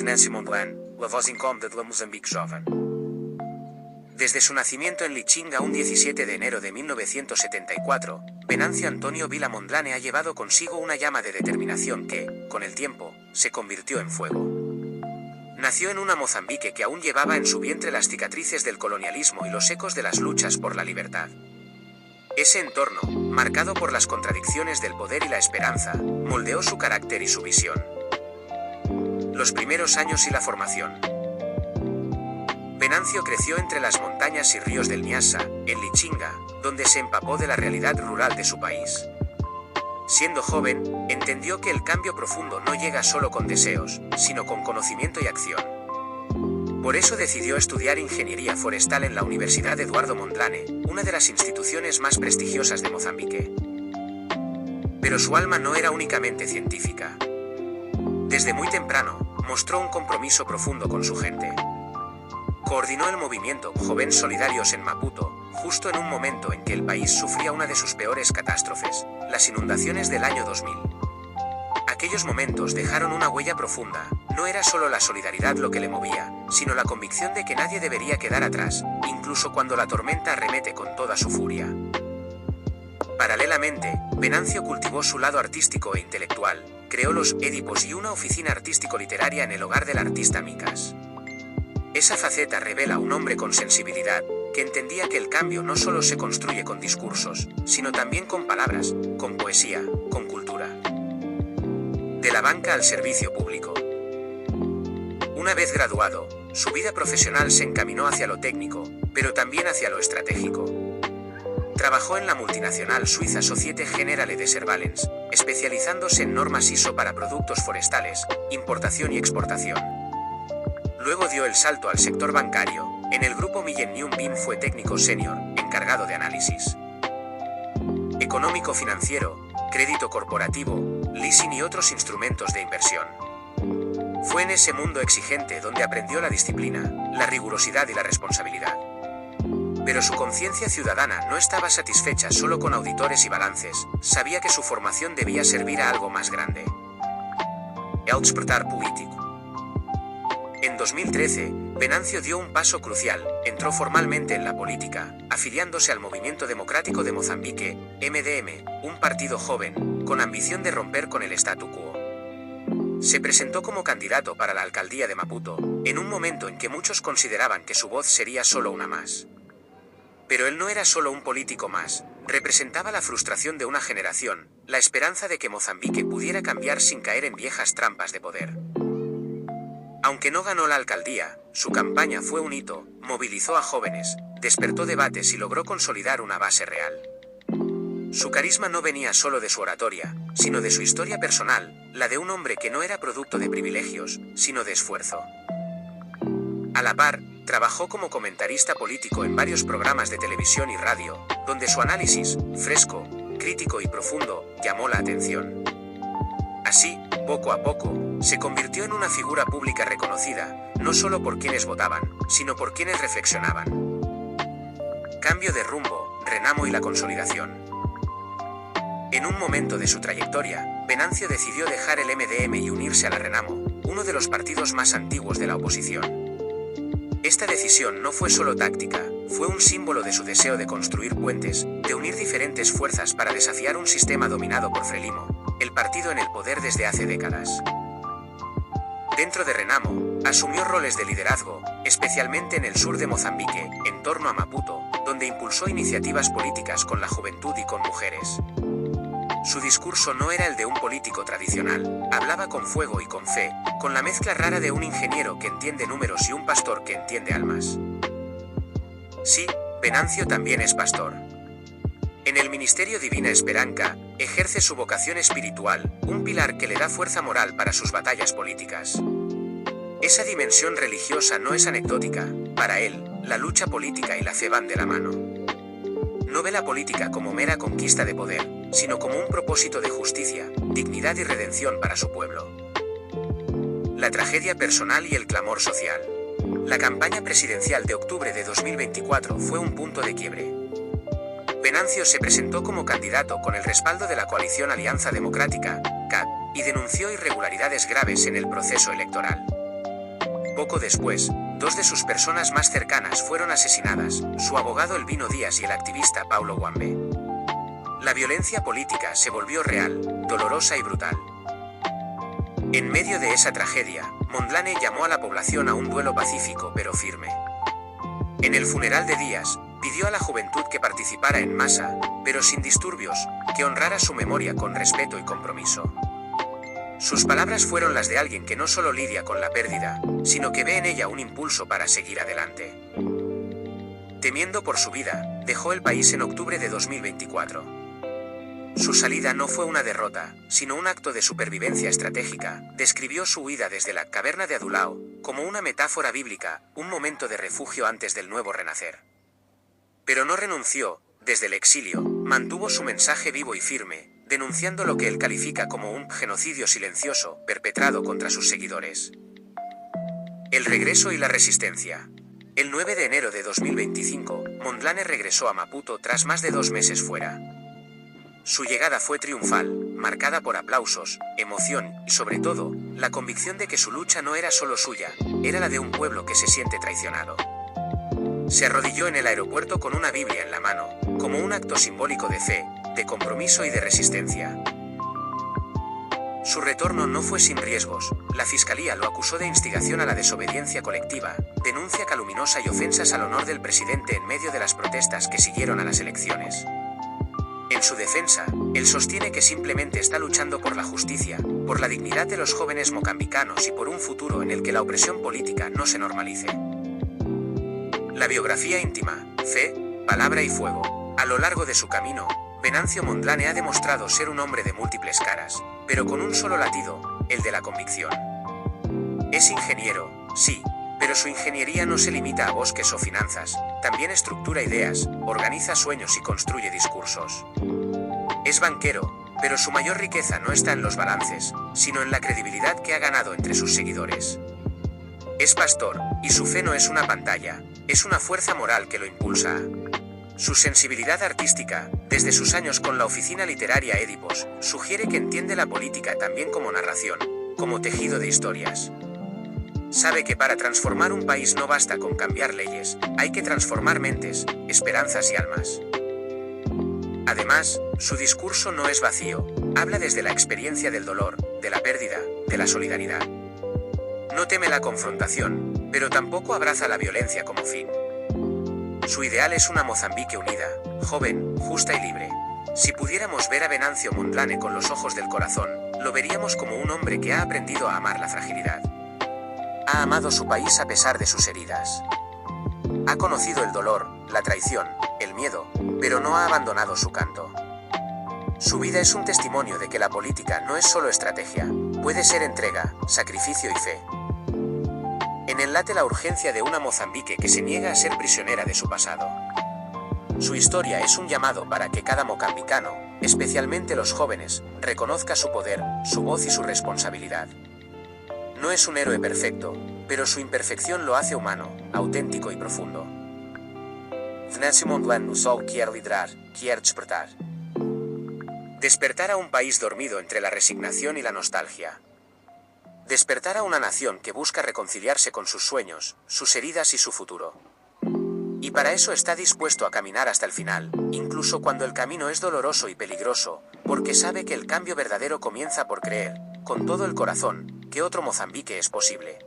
Tenência Montblanc, la voz incómoda de la Mozambique joven. Desde su nacimiento en Lichinga un 17 de enero de 1974, Venancio Antonio Vila Mondlane ha llevado consigo una llama de determinación que, con el tiempo, se convirtió en fuego. Nació en una Mozambique que aún llevaba en su vientre las cicatrices del colonialismo y los ecos de las luchas por la libertad. Ese entorno, marcado por las contradicciones del poder y la esperanza, moldeó su carácter y su visión. Los primeros años y la formación. Venancio creció entre las montañas y ríos del Niassa, en Lichinga, donde se empapó de la realidad rural de su país. Siendo joven, entendió que el cambio profundo no llega solo con deseos, sino con conocimiento y acción. Por eso decidió estudiar ingeniería forestal en la Universidad Eduardo Mondlane, una de las instituciones más prestigiosas de Mozambique. Pero su alma no era únicamente científica. Desde muy temprano, mostró un compromiso profundo con su gente. Coordinó el movimiento Jóvenes Solidarios en Maputo, justo en un momento en que el país sufría una de sus peores catástrofes, las inundaciones del año 2000. Aquellos momentos dejaron una huella profunda. No era solo la solidaridad lo que le movía, sino la convicción de que nadie debería quedar atrás, incluso cuando la tormenta arremete con toda su furia. Paralelamente, Venancio cultivó su lado artístico e intelectual, creó los Édipos y una oficina artístico-literaria en el hogar del artista Micas. Esa faceta revela un hombre con sensibilidad, que entendía que el cambio no solo se construye con discursos, sino también con palabras, con poesía, con cultura. De la banca al servicio público. Una vez graduado, su vida profesional se encaminó hacia lo técnico, pero también hacia lo estratégico. Trabajó en la multinacional suiza Societe Generale de Servalens, especializándose en normas ISO para productos forestales, importación y exportación. Luego dio el salto al sector bancario. En el grupo Millennium BIM fue técnico senior, encargado de análisis económico-financiero, crédito corporativo, leasing y otros instrumentos de inversión. Fue en ese mundo exigente donde aprendió la disciplina, la rigurosidad y la responsabilidad. Pero su conciencia ciudadana no estaba satisfecha solo con auditores y balances, sabía que su formación debía servir a algo más grande. El despertar político. En 2013, Venancio dio un paso crucial, entró formalmente en la política, afiliándose al Movimiento Democrático de Mozambique, MDM, un partido joven, con ambición de romper con el statu quo. Se presentó como candidato para la alcaldía de Maputo, en un momento en que muchos consideraban que su voz sería solo una más. Pero él no era solo un político más, representaba la frustración de una generación, la esperanza de que Mozambique pudiera cambiar sin caer en viejas trampas de poder. Aunque no ganó la alcaldía, su campaña fue un hito, movilizó a jóvenes, despertó debates y logró consolidar una base real. Su carisma no venía solo de su oratoria, sino de su historia personal, la de un hombre que no era producto de privilegios, sino de esfuerzo. A la par, trabajó como comentarista político en varios programas de televisión y radio, donde su análisis, fresco, crítico y profundo, llamó la atención. Así, poco a poco, se convirtió en una figura pública reconocida, no solo por quienes votaban, sino por quienes reflexionaban. Cambio de rumbo, Renamo y la consolidación. En un momento de su trayectoria, Venancio decidió dejar el MDM y unirse a la Renamo, uno de los partidos más antiguos de la oposición. Esta decisión no fue solo táctica, fue un símbolo de su deseo de construir puentes, de unir diferentes fuerzas para desafiar un sistema dominado por Frelimo, el partido en el poder desde hace décadas. Dentro de Renamo, asumió roles de liderazgo, especialmente en el sur de Mozambique, en torno a Maputo, donde impulsó iniciativas políticas con la juventud y con mujeres. Su discurso no era el de un político tradicional, hablaba con fuego y con fe, con la mezcla rara de un ingeniero que entiende números y un pastor que entiende almas. Sí, Venancio también es pastor. En el Ministerio Divina Esperanza, ejerce su vocación espiritual, un pilar que le da fuerza moral para sus batallas políticas. Esa dimensión religiosa no es anecdótica, para él, la lucha política y la fe van de la mano. No ve la política como mera conquista de poder, sino como un propósito de justicia, dignidad y redención para su pueblo. La tragedia personal y el clamor social. La campaña presidencial de octubre de 2024 fue un punto de quiebre. Venancio se presentó como candidato con el respaldo de la coalición Alianza Democrática, CAD, y denunció irregularidades graves en el proceso electoral. Poco después, dos de sus personas más cercanas fueron asesinadas, su abogado Elvino Díaz y el activista Paulo Guambe. La violencia política se volvió real, dolorosa y brutal. En medio de esa tragedia, Mondlane llamó a la población a un duelo pacífico pero firme. En el funeral de Díaz, pidió a la juventud que participara en masa, pero sin disturbios, que honrara su memoria con respeto y compromiso. Sus palabras fueron las de alguien que no solo lidia con la pérdida, sino que ve en ella un impulso para seguir adelante. Temiendo por su vida, dejó el país en octubre de 2024. Su salida no fue una derrota, sino un acto de supervivencia estratégica. Describió su huida desde la caverna de Adulao como una metáfora bíblica, un momento de refugio antes del nuevo renacer. Pero no renunció, desde el exilio, mantuvo su mensaje vivo y firme, denunciando lo que él califica como un genocidio silencioso, perpetrado contra sus seguidores. El regreso y la resistencia. El 9 de enero de 2025, Mondlane regresó a Maputo tras más de 2 meses fuera. Su llegada fue triunfal, marcada por aplausos, emoción y, sobre todo, la convicción de que su lucha no era solo suya, era la de un pueblo que se siente traicionado. Se arrodilló en el aeropuerto con una Biblia en la mano, como un acto simbólico de fe, de compromiso y de resistencia. Su retorno no fue sin riesgos. La fiscalía lo acusó de instigación a la desobediencia colectiva, denuncia caluminosa y ofensas al honor del presidente en medio de las protestas que siguieron a las elecciones. En su defensa, él sostiene que simplemente está luchando por la justicia, por la dignidad de los jóvenes mocambicanos y por un futuro en el que la opresión política no se normalice. La biografía íntima, fe, palabra y fuego. A lo largo de su camino, Venancio Mondlane ha demostrado ser un hombre de múltiples caras, pero con un solo latido, el de la convicción. Es ingeniero, sí, pero su ingeniería no se limita a bosques o finanzas, también estructura ideas, organiza sueños y construye discursos. Es banquero, pero su mayor riqueza no está en los balances, sino en la credibilidad que ha ganado entre sus seguidores. Es pastor, y su fe no es una pantalla, es una fuerza moral que lo impulsa. Su sensibilidad artística, desde sus años con la oficina literaria Édipos, sugiere que entiende la política también como narración, como tejido de historias. Sabe que para transformar un país no basta con cambiar leyes, hay que transformar mentes, esperanzas y almas. Además, su discurso no es vacío, habla desde la experiencia del dolor, de la pérdida, de la solidaridad. No teme la confrontación, pero tampoco abraza la violencia como fin. Su ideal es una Mozambique unida, joven, justa y libre. Si pudiéramos ver a Venancio Mondlane con los ojos del corazón, lo veríamos como un hombre que ha aprendido a amar la fragilidad. Ha amado su país a pesar de sus heridas. Ha conocido el dolor, la traición, el miedo, pero no ha abandonado su canto. Su vida es un testimonio de que la política no es solo estrategia, puede ser entrega, sacrificio y fe. En él late la urgencia de una Mozambique que se niega a ser prisionera de su pasado. Su historia es un llamado para que cada mocambicano, especialmente los jóvenes, reconozca su poder, su voz y su responsabilidad. No es un héroe perfecto, pero su imperfección lo hace humano, auténtico y profundo. Venancio Mondlane no solo quiere liderar, quiere despertar. Despertar a un país dormido entre la resignación y la nostalgia. Despertar a una nación que busca reconciliarse con sus sueños, sus heridas y su futuro. Y para eso está dispuesto a caminar hasta el final, incluso cuando el camino es doloroso y peligroso, porque sabe que el cambio verdadero comienza por creer, con todo el corazón, que otro Mozambique es posible.